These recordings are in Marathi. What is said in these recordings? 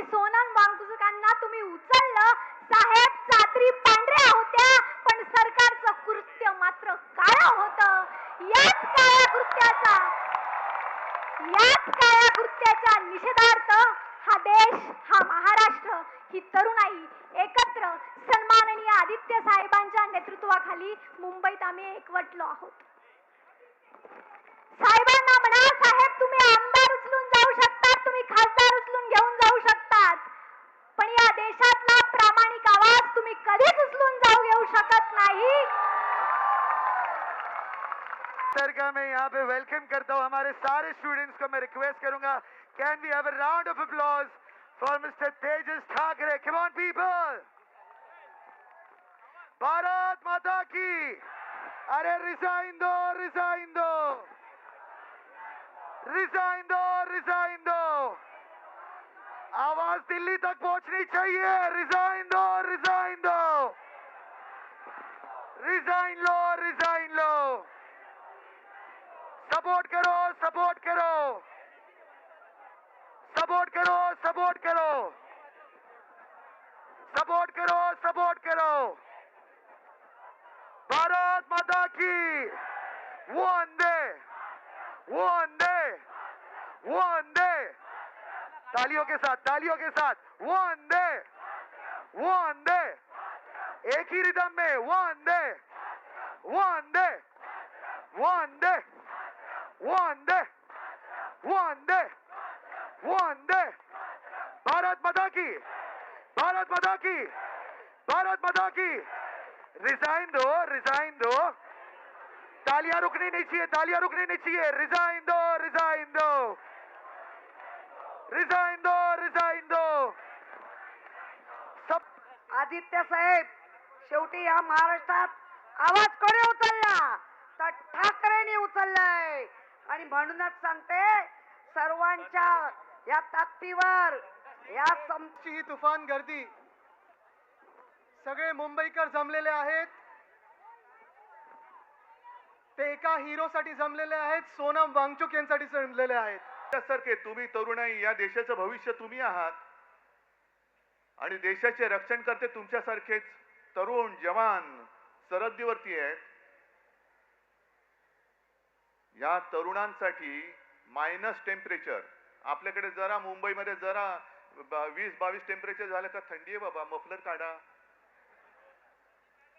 आणि सोनम वांगचुकांना तुम्ही उचललं. साहेब, चादरी पांढऱ्या होत्या पण सरकारचं कृत्य मात्र काळं होतं. याच काळ्या कृत्याच्या निषेधार्थ हा देश, हा महाराष्ट्र, ही तरुणाई एकत्र सन्माननीय आदित्य साहेबांच्या नेतृत्वाखाली मुंबईत आम्ही एकवटलो आहोत. साहेबांना म्हणा, साहेब तुम्ही आमदार उचलून जाऊ शकतात, तुम्ही खासदार उचलून घेऊन जाऊ शकतात, पण या देशातला प्रामाणिक आवाज तुम्ही कधीच उचलून जाऊ घेऊ शकत नाही. सर का मैं यहाँ पे वेलकम करता हूँ हमारे सारे स्टूडेंट्स को. मैं रिक्वेस्ट करूंगा, can we have a round of applause for mister Tejas Thackeray. Come on people. Bharat Mata की. अरे रिजाइन दो, रिजाइन दो, रिजाइन दो, रिजाइन दो. आवाज दिल्ली तक पहुंचनी चाहिए. रिजाइन दो, रिजाइन दो, रिजाइन लो, रिजाइन लो. सपोर्ट करो, सपोर्ट करो, सपोर्ट करो, सपोर्ट करो, सपोर्ट करो, सपोर्ट करो. भारत माता की. वंदे वंदे वंदे. तालियों के साथ, तालियों के साथ. वंदे वंदे. एक ही रिदम में. वंदे वंदे वंदे वंदे वंदे वंदे. भारत माता की. भारत माता की. भारत माता की. रिजाइन दो, रिजाइन दो. तालियां रुकनी नहीं चाहिए, तालियां रुकनी नहीं चाहिए. रिजाइन दो, रिजाइन दो, रिजाइन दो, रिजाइन दो. सब आदित्य साहेब, शेवटी या महाराष्ट्रात आवाज कोणी उचलला तर ठाकरेंनी उचललाय. आणि म्हणूनच सांगते, सर्वांच्या या ताकदीवर या ची ही तुफान गर्दी, सगळे मुंबईकर जमलेले आहेत. ते एका हिरोसाठी जमलेले आहेत, सोनम वांगचुक यांसाठी जमलेले आहेत. त्यासारखे तुम्ही तरुणाई, या देशाचं भविष्य तुम्ही आहात आणि देशाचे रक्षण करते तुमच्यासारखेच तरुण जवान सरहद्दीवरती आहेत. या तरुणांसाठी मायनस टेम्परेचर, आपल्याकडे जरा मुंबईमध्ये जरा 20-22 टेम्परेचर झालं का थंडी आहे बाबा, मफलर काढा.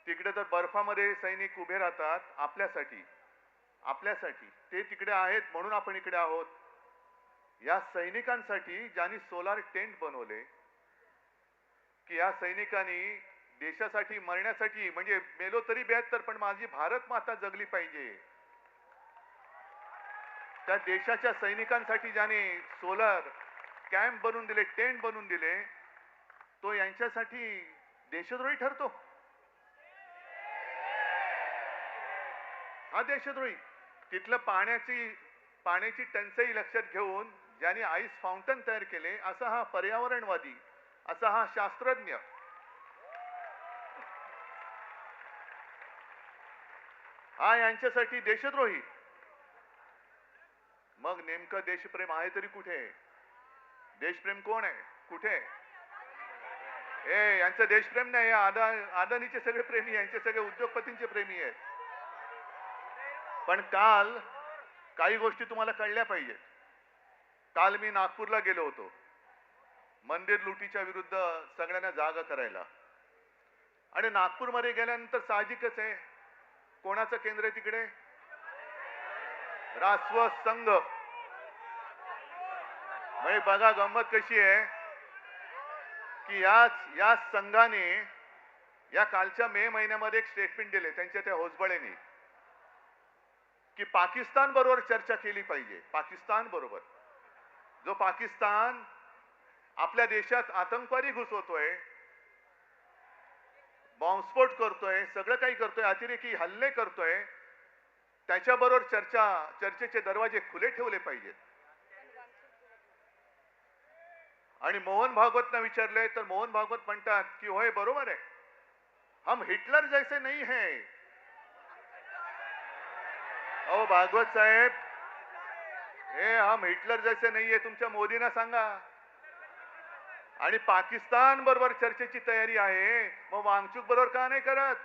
तिकडे तर बर्फामध्ये सैनिक उभे राहतात आपल्यासाठी, आपल्यासाठी. ते तिकडे आहेत म्हणून आपण इकडे आहोत. या सैनिकांसाठी ज्यांनी सोलार टेंट बनवले, की या सैनिकांनी देशासाठी मरण्यासाठी, म्हणजे मेलो तरी 72 पण माझी भारत माता जगली पाहिजे, त्या देशाच्या सैनिकांसाठी ज्याने सोलर कॅम्प बनवून दिले, टेंट बनवून दिले, तो यांच्यासाठी देशद्रोही ठरतो. हा देशद्रोही. तिथलं पाण्याची टंचाई लक्षात घेऊन ज्यांनी आईस फाउंटन तयार केले, असा हा पर्यावरणवादी, असा हा शास्त्रज्ञ. हा यांच्यासाठी देशद्रोही. मग नेमकं देशप्रेम आहे तरी कुठे? देशप्रेम कोण आहे? कुठे? यांचं देशप्रेम नाही. अदानीचे सगळे प्रेमी, यांचे सगळे उद्योगपतींचे प्रेमी आहेत. पण काल काही गोष्टी तुम्हाला कळल्या पाहिजेत. काल मी नागपूरला गेलो होतो मंदिर लुटीच्या विरुद्ध सगळ्यांना जागा करायला. आणि नागपूरमध्ये गेल्यानंतर साहजिकच आहे, कोणाचं केंद्र आहे तिकडे? रासव संघ. म्हणजे बघा गंमत कशी आहे की याच संघाने या कालच्या मे महिन्यामध्ये एक स्टेटमेंट दिले त्यांच्या त्या होसबळेने, की पाकिस्तान बरोबर चर्चा केली पाहिजे. पाकिस्तान बरोबर, जो पाकिस्तान आपल्या देशात आतंकवादी घुसवतोय, बॉम्बस्फोट करतोय, सगळं काही करतोय, अतिरेकी हल्ले करतोय, त्याच्याबरोबर चर्चेचे दरवाजे खुले ठेवले पाहिजेत. आणि मोहन भागवतना विचारले तर मोहन भागवत म्हणतात की होय बरोबर आहे, हम हिटलर जैसे नहीं है. अहो भागवत साहेब, हम हिटलर जैसे नहीं है, तुमच्या मोदींना सांगा. आणि पाकिस्तान बरोबर चर्चेची तयारी आहे, मग वांगचूक बरोबर का नाही करत?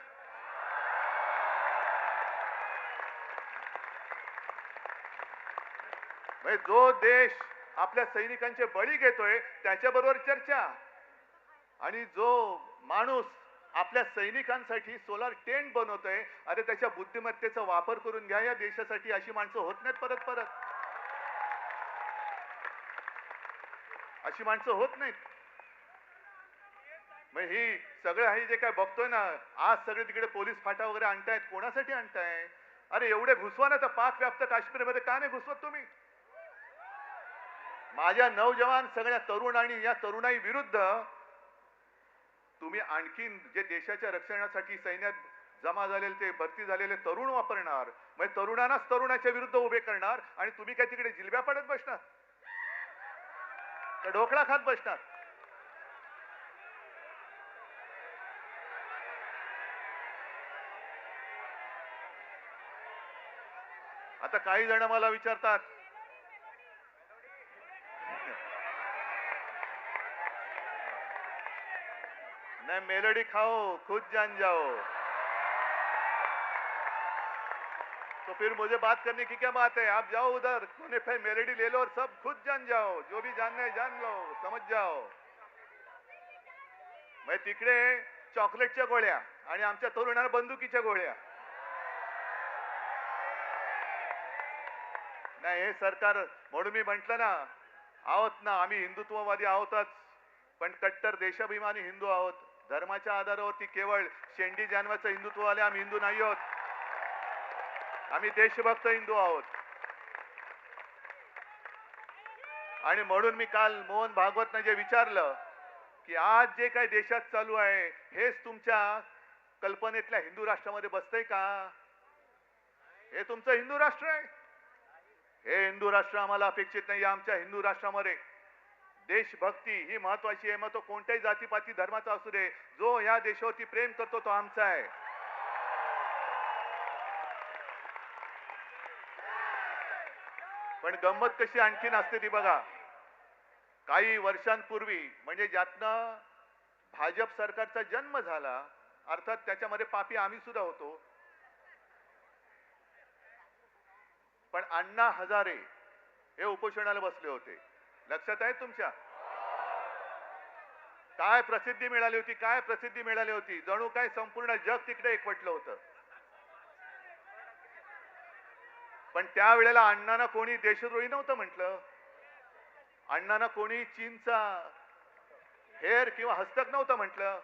म्हणजे जो देश आपल्या सैनिकांचे बळी घेतोय त्याच्याबरोबर चर्चा, आणि जो माणूस आपल्या सैनिकांसाठी सोलार टेंट बनवतोय, अरे त्याच्या बुद्धिमत्तेचा वापर करून घ्या या देशासाठी. अशी माणसं होत नाहीत परत परत, अशी माणसं होत नाहीत. मग ही सगळं हे जे काय बघतोय ना, आज सगळे तिकडे पोलीस फाटा वगैरे आणतायत, कोणासाठी आणताय? अरे एवढे घुसवा ना, तर पाक व्याप्त काश्मीरमध्ये का नाही घुसवत तुम्ही? माझ्या नौजवान सगळ्या तरुण आणि या तरुणाई विरुद्ध तुम्ही आणखीन जे देशाच्या रक्षणासाठी सैन्यात जमा झालेले ते भरती झालेले तरुण वापरणार, म्हणजे तरुणांनाच तरुणाच्या विरुद्ध उभे करणार, आणि तुम्ही काय तिकडे जिलब्या पडत बसणार का ढोकळा खात बसणार? आता काही जण मला विचारतात, नहीं मेलोडी खाओ खुद जान जाओ, तो फिर मुझे बात करने की क्या बात है? आप जाओ उधर कोने पे मेलोडी ले लो और सब खुद जान जाओ, जो भी जानना है जान लो, समझ जाओ. मग तिकडे चॉकलेटच्या गोळ्या आणि आमच्या तरुणांना बंदुकीच्या गोळ्या. नाही, हे सरकार, म्हणून मी म्हंटल ना, आहोत ना आम्ही हिंदुत्ववादी आहोतच, पण कट्टर देशाभिमानी हिंदू आहोत. धर्माच्या आधारावरती केवळ शेंडी जानवाचं हिंदुत्ववाले आम्ही हिंदू नाही आहोत, आम्ही देशभक्त हिंदू आहोत. आणि म्हणून मी काल मोहन भागवतनं जे विचारलं की आज जे काही देशात चालू आहे हेच तुमच्या कल्पनेतल्या हिंदू राष्ट्रामध्ये बसतंय का? हे तुमचं हिंदू राष्ट्र आहे? हे हिंदू राष्ट्र आम्हाला अपेक्षित नाही. आमच्या हिंदू राष्ट्रामध्ये देशभक्ती ही महत्वाची आहे. मग तो कोणत्याही जातीपाती धर्माचा असू दे, जो या देशावरती प्रेम करतो तो आमचा आहे. पण गंमत कशी आणखीन असते ती बघा. काही वर्षांपूर्वी, म्हणजे ज्यातनं भाजप सरकारचा जन्म झाला, अर्थात त्याच्यामध्ये पापी आम्ही सुद्धा होतो, पण अण्णा हजारे हे उपोषणाला बसले होते. लक्षात आहे तुमच्या? काय प्रसिद्धी मिळाली होती, काय प्रसिद्धी मिळाली होती. जणू काय संपूर्ण जग तिकडे एकवटलं होतं. पण त्यावेळेला अण्णांना कोणी देशद्रोही नव्हतं म्हटलं. अण्णांना कोणी चीनचा हेर किंवा हस्तक नव्हतं म्हटलं.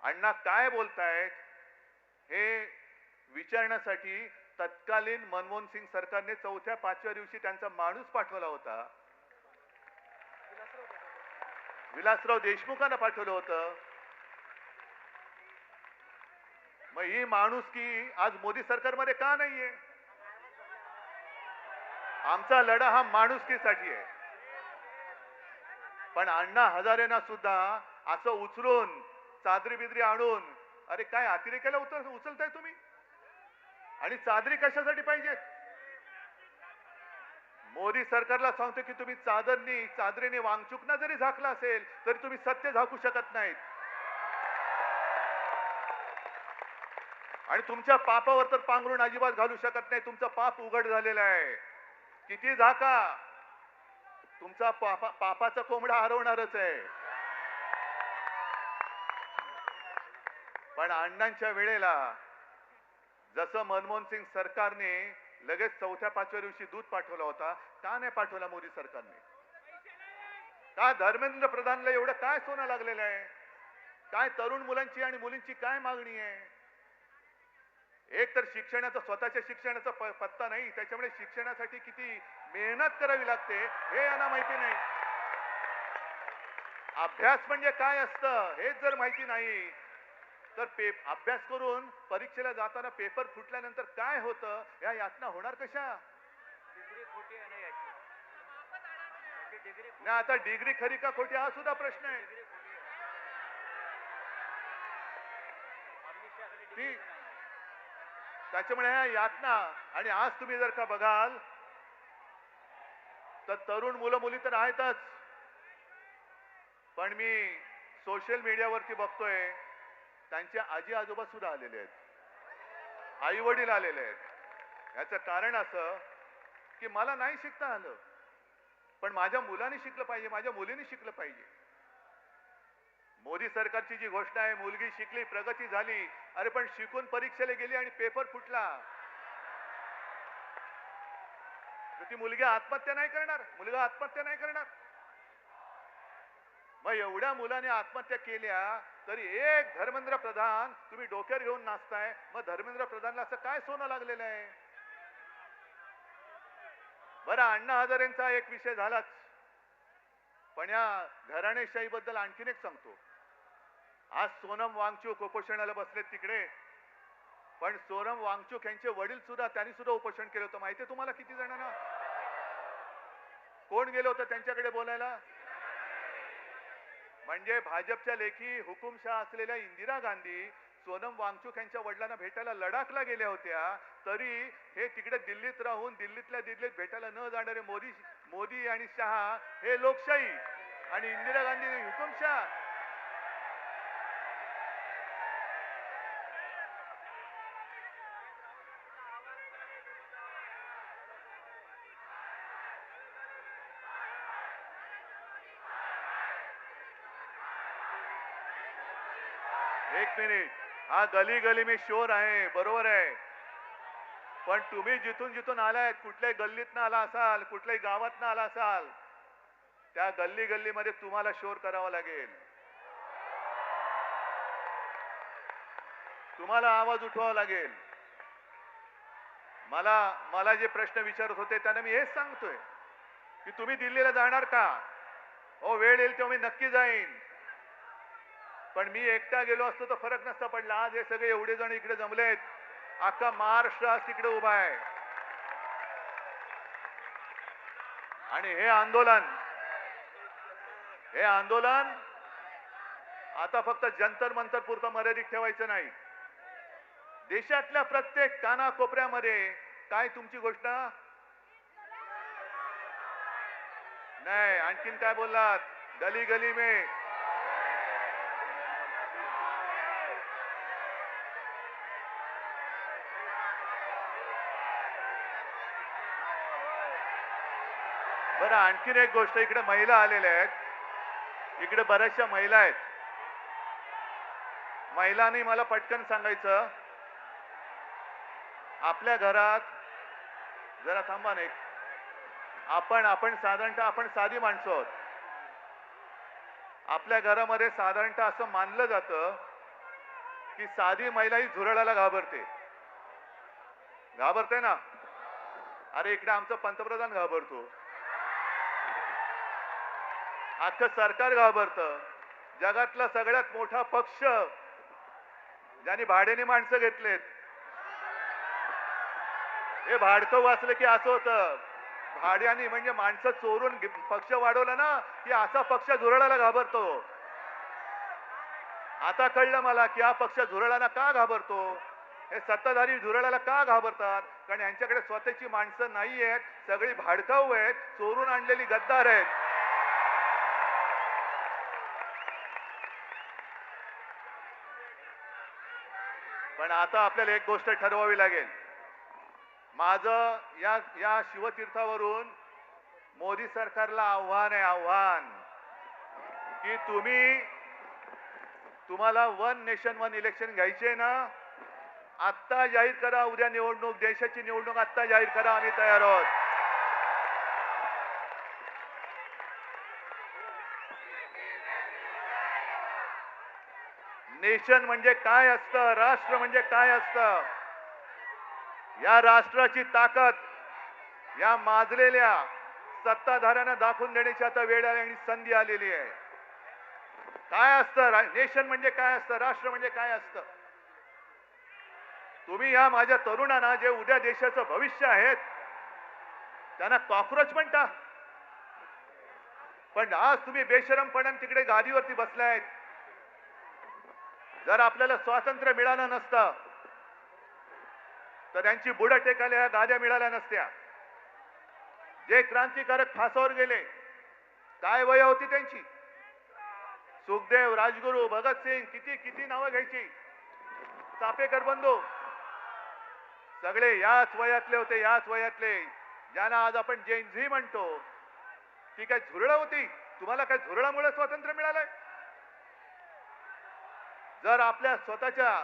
अण्णा काय बोलतायत हे विचारण्यासाठी तत्कालीन मनमोहन सिंग सरकारने 4थ्या-5व्या दिवशी त्यांचा माणूस पाठवला होता. विलासराव देशमुखांना पाठवलं होतं. मग ही माणुसकी आज मोदी सरकारमध्ये का नाहीये? आमचा लढा हा माणुसकीसाठी आहे. पण अण्णा हजारेंना सुद्धा असं उचलून चादरी बिदरी आणून, अरे काय अतिरेकाला उचलताय तुम्ही? आणि चादरी कशासाठी पाहिजे? मोदी सरकारला सांगतो की तुम्ही चादरीने वांगचुकना जरी झाकला असेल तरी तुम्ही सत्य झाकू शकत नाहीत. आणि तुमच्या पापावर तर पांघरून अजिबात घालू शकत नाही. तुमचं पाप उघड झालेलं आहे. किती झाका, तुमचा पापाचा कोंबडा हरवणारच आहे. पण अण्णांच्या वेळेला जसं मनमोहन सिंग सरकारने लगेच 4थ्या-5व्या दिवशी दूध पाठवला होता, का नाही पाठवला मोदी सरकारने? का धर्मेंद्र प्रधानला एवढं काय सोनं लागलेलं आहे? काय तरुण मुलांची आणि मुलींची काय मागणी आहे? एक तर शिक्षणाचा, स्वतःच्या शिक्षणाचा पत्ता नाही, त्याच्यामुळे शिक्षणासाठी किती मेहनत करावी लागते हे यांना माहिती नाही. अभ्यास म्हणजे काय असतं हेच जर माहिती नाही तर अभ्यास करून परीक्षेला जाताना पेपर फुटल्यानंतर काय होतं या यातना होणार कशा? नाही, आता डिग्री खरी का खोटी हा सुद्धा प्रश्न आहे. त्याच्यामुळे ह्या यातना, आणि आज तुम्ही जर का बघाल तर तरुण मुलं मुली तर आहेतच, पण मी सोशल मीडियावरती बघतोय त्यांचे आजी आजोबा सुद्धा आलेले आहेत, आई वडील आलेले आहेत. याचं कारण असं की मला नाही शिकता आलं, पण माझ्या मुलाने शिकलं पाहिजे, माझ्या मुलीने शिकलं पाहिजे. मोदी सरकारची जी घोषणा आहे, मुलगी शिकली प्रगती झाली, अरे पण शिकून परीक्षेला गेली आणि पेपर फुटला, तर ती मुलगी आत्महत्या नाही करणार, मुलगा आत्महत्या नाही करणार. मग एवढ्या मुलाने आत्महत्या केल्या तरी एक धर्मेंद्र प्रधान तुम्ही डोक्यावर घेऊन नाचताय. मग धर्मेंद्र प्रधानला असं काय सोनं लागलेलं आहे? बरं, अण्णा हजारेंचा एक विषय झालाच, पण या घराणेशाही बद्दल आणखीन एक सांगतो. आज सोनम वांगचूक उपोषणाला बसलेत तिकडे, पण सोनम वांगचूक यांचे वडील सुद्धा, त्यांनी सुद्धा उपोषण केलं होतं. माहितीये तुम्हाला किती जणांना? कोण गेलं होतं त्यांच्याकडे बोलायला? म्हणजे भाजपच्या लेखी हुकुमशाह असलेल्या इंदिरा गांधी सोनम वांगचूक यांच्या वडिलांना भेटायला लडाखला गेल्या होत्या, तरी हे तिकडे दिल्लीत राहून दिल्लीतल्या दिल्लीत भेटायला न जाणारे मोदी आणि शहा हे लोकशाही आणि इंदिरा गांधी हुकुमशाह. एक मिनिट, हा गली गली में शोर आहे, बरोबर आहे, पण तुम्ही जिथून जिथून आलाय, कुठल्याही गल्लीतनं आला असाल, कुठल्याही गावातनं आला असाल, त्या गल्ली गल्लीमध्ये तुम्हाला शोर करावा लागेल, तुम्हाला आवाज उठवावा लागेल. मला जे प्रश्न विचारत होते त्यांना मी हेच सांगतोय की तुम्ही दिल्लीला जाणार का? हो, वेळ येईल तेव्हा मी नक्की जाईन, पण मी एकटा गेलो असतो तर फरक नसता पडला. आज हे सगळे एवढे जण इकडे जमलेत, अख्खा महाराष्ट्र आज तिकडे उभा आहे. आणि हे आंदोलन आता फक्त जंतर मंतर पुरतं मर्यादित ठेवायचं नाही. देशातल्या प्रत्येक कानाकोपऱ्यामध्ये काय तुमची घोषणा नाही, आणखीन काय बोललात? गली गली में बरं, आणखीन एक गोष्ट, इकडे महिला आलेल्या आहेत, इकडे बऱ्याचशा महिला आहेत. महिलांनी मला पटकन सांगायचं, आपल्या घरात जरा थांबा नाही, आपण साधारणतः आपण साधी माणसं आहोत. आपल्या घरामध्ये साधारणतः असं मानलं जातं की साधी महिला ही झुरळाला घाबरते ना. अरे इकडे आमचं पंतप्रधान घाबरतो, अख्खं सरकार घाबरतं. जगातला सगळ्यात मोठा पक्ष ज्यांनी भाड्याने माणसं घेतलेत, हे भाडकं वाचलं की असं होतं, भाड्याने म्हणजे माणसं चोरून पक्ष वाढवला ना की असा पक्ष झुरळाला घाबरतो. आता कळलं मला की हा पक्ष झुरळाला का घाबरतो. हे सत्ताधारी झुरळाला का घाबरतात? कारण यांच्याकडे स्वतःची माणसं नाही आहेत, सगळी भाडकाऊ आहेत, चोरून आणलेली गद्दार आहेत. पण आता आपल्याला एक गोष्ट ठरवावी लागेल. माझं या शिवतीर्थावरून मोदी सरकारला आव्हान की तुम्हाला वन नेशन वन इलेक्शन घ्यायचे ना, आत्ता जाहीर करा. उद्या निवडणूक, देशाची निवडणूक आत्ता जाहीर करा, आम्ही तयार आहोत. नेशन म्हणजे काय असतं, राष्ट्र म्हणजे काय असतं, या राष्ट्राची ताकद या माजलेल्या सत्ताधाऱ्यांना दाखवून देण्याची आता वेळ आली आणि संधी आलेली आहे. काय असतं नेशन म्हणजे काय असतं, राष्ट्र म्हणजे काय असतं. तुम्ही या माझ्या तरुणांना, जे उद्या देशाचं भविष्य आहेत, त्यांना कॉक्रोच म्हणता, पण आज तुम्ही बेशरमपणाने तिकडे गादीवरती बसलायत. जर आपल्याला स्वातंत्र्य मिळालं नसतं तर त्यांची बुडं टेकायला ह्या गाद्या मिळाल्या नसत्या. जे क्रांतिकारक फासावर गेले, काय वय होती त्यांची? सुखदेव, राजगुरू, भगतसिंग, किती किती नावं घ्यायची, चापेकर बंधू, सगळे याच वयातले होते, याच वयातले. ज्यांना आज आपण जेन झी म्हणतो, ती काय झुरळ होती? तुम्हाला काय झुरळामुळे स्वातंत्र्य मिळालंय? जर आपल्या स्वतःच्या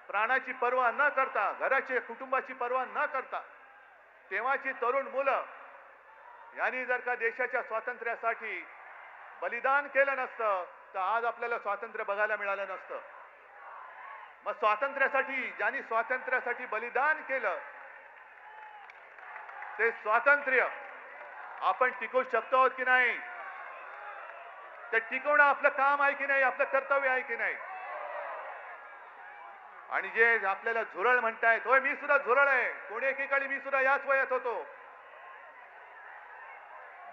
प्राणाची पर्वा न करता, घराची कुटुंबाची पर्वा न करता, तेव्हाची तरुण मुलं यांनी जर का देशाच्या स्वातंत्र्यासाठी बलिदान केलं नसतं, तर आज आपल्याला स्वातंत्र्य बघायला मिळालं नसतं. मग ज्यांनी स्वातंत्र्यासाठी बलिदान केलं, ते स्वातंत्र्य आपण टिकवू शकतो आहोत की नाही? ते टिकवणं आपलं काम आहे की नाही, आपलं कर्तव्य आहे की नाही? आणि जे आपल्याला झुरळ म्हणतायत, होय मी सुद्धा झुरळ आहे, कोणी एकेकाळी मी सुद्धा याच वयात होतो.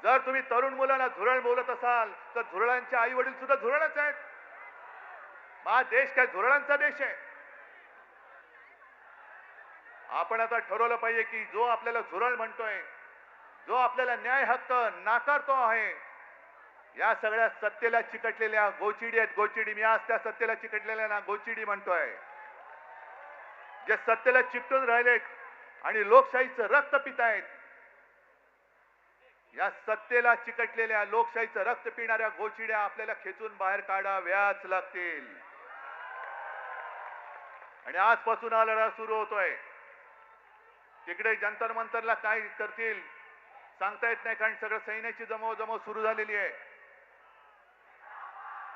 जर तुम्ही तरुण मुलांना झुरळ बोलत असाल, तर झुरळांचे आई वडील सुद्धा झुरळच आहेत. हा देश काय झुरळांचा देश आहे? आपण आता ठरवलं पाहिजे की जो आपल्याला झुरळ म्हणतोय, जो आपल्याला न्याय हक्क नाकारतो आहे, या सगळ्या सत्तेला चिकटलेल्या गोचिडी आहेत. गोचिडी, मी आज त्या सत्तेला चिकटलेल्या ना गोचिडी म्हणतोय. जे सत्तेला चिकटून राहिलेत आणि लोकशाहीचं रक्त पितायत, या सत्तेला चिकटलेल्या लोकशाहीचं रक्त पिणाऱ्या गोचिड्या आपल्याला खेचून बाहेर काढाव्याच लागतील. आणि आजपासून हा लढा सुरू होतोय. तिकडे जंतर मंतरला काय करतील सांगता येत नाही, कारण सगळं सैन्याची जमवाजमव सुरू झालेली आहे.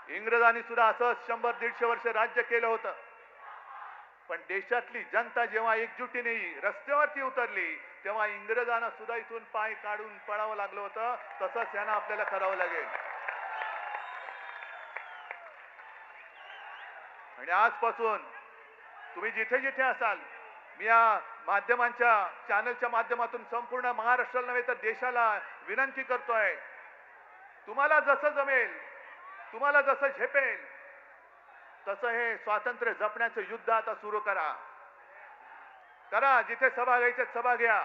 इंग्रजांनी सुद्धा असंच 100-150 वर्ष राज्य केलं होतं. पण देशातली जनता जेव्हा एकजुटीने रस्त्यावरती उतरली, तेव्हा इंग्रजांना सुद्धा इथून पाय काढून पळावं लागलं होतं. तसंच यांना आपल्याला करावं लागेल. आणि आजपासून तुम्ही जिथे जिथे असाल, मी या माध्यमांच्या चॅनलच्या माध्यमातून संपूर्ण महाराष्ट्राला नव्हे तर देशाला विनंती करतोय, तुम्हाला जसं जमेल, तुम्हाला जसं झेपेल, तसं हे स्वातंत्र्य जपण्याचं युद्ध आता सुरू करा. जिथे सभा घ्यायच्या सभा घ्या,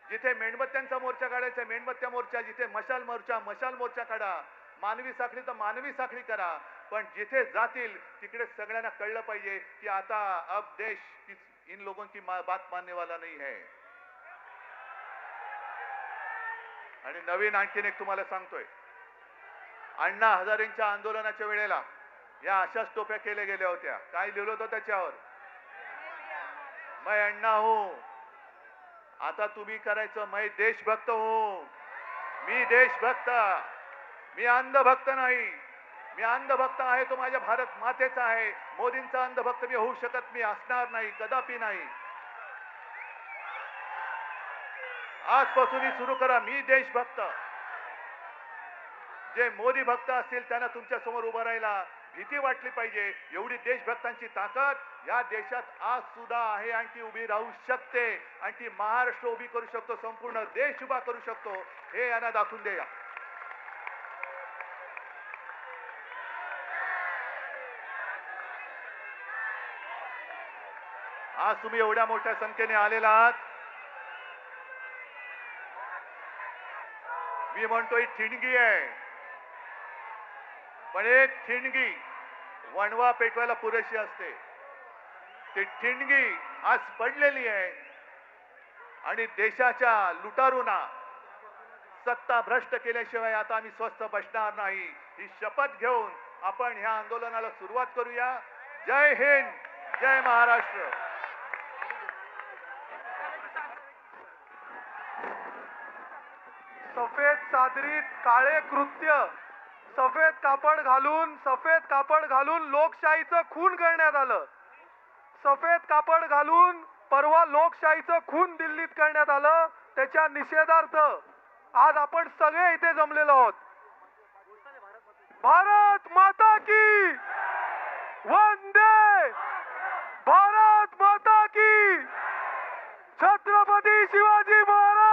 जिथे मेणबत्त्यांचा मोर्चा काढायचा मेणबत्त्या मोर्चा, जिथे मशाल मोर्चा काढा, मानवी साखळी तर मानवी साखळी करा. पण जिथे जातील तिकडे सगळ्यांना कळलं पाहिजे की आता अब देश इन लोगों की बात मानने वाला नहीं है. आणि नवीन आणखीन एक तुम्हाला सांगतोय, अण्णा हजारेंच्या आंदोलनाच्या वेळेला या अशाच टोप्या केल्या गेल्या होत्या. काय लिहिलं होतं त्याच्यावर? मैं अण्णा हूं. आता तुम्ही करायचं, मैं देशभक्त हूं. मी देशभक्त, मी अंधभक्त नाही. मी अंधभक्त आहे तो माझ्या भारत मातेचा आहे. मोदींचा अंधभक्त मी होऊ शकत, मी असणार नाही, कदापि नाही. आजपासून सुरू करा, मी देशभक्त. जे मोदी भक्त असतील त्यांना तुमच्या समोर उभं राहायला भीती वाटली पाहिजे. एवढी देशभक्तांची ताकद या देशात आज सुद्धा आहे आणि ती उभी राहू शकते. आणि ती महाराष्ट्र उभी करू शकतो, संपूर्ण देश उभा करू शकतो, हे यांना दाखवून द्या. आज तुम्ही एवढ्या मोठ्या संख्येने आलेला आहात. मी म्हणतोय ठिणगी आहे, पण एक ठिणगी वणवा पेटवायला पुरेशी असते. ती ठिणगी आज पडलेली आहे आणि देशाच्या लुटारूंना सत्ता भ्रष्ट केल्याशिवाय आता आम्ही स्वस्थ बसणार नाही. ही शपथ घेऊन आपण ह्या आंदोलनाला सुरुवात करूया. जय हिंद, जय महाराष्ट्र. सफेद चादरीत काळे कृत्य, सफेद कापड घालून लोकशाहीचं खून करण्यात आलं. सफेद कापड घालून परवा लोकशाहीचं खून दिल्लीत करण्यात आलं. त्याच्या निषेधार्थ आज आपण सगळे इथे जमलेलो आहोत. भारत माता की वंदे, भारत माता की, छत्रपती शिवाजी महाराज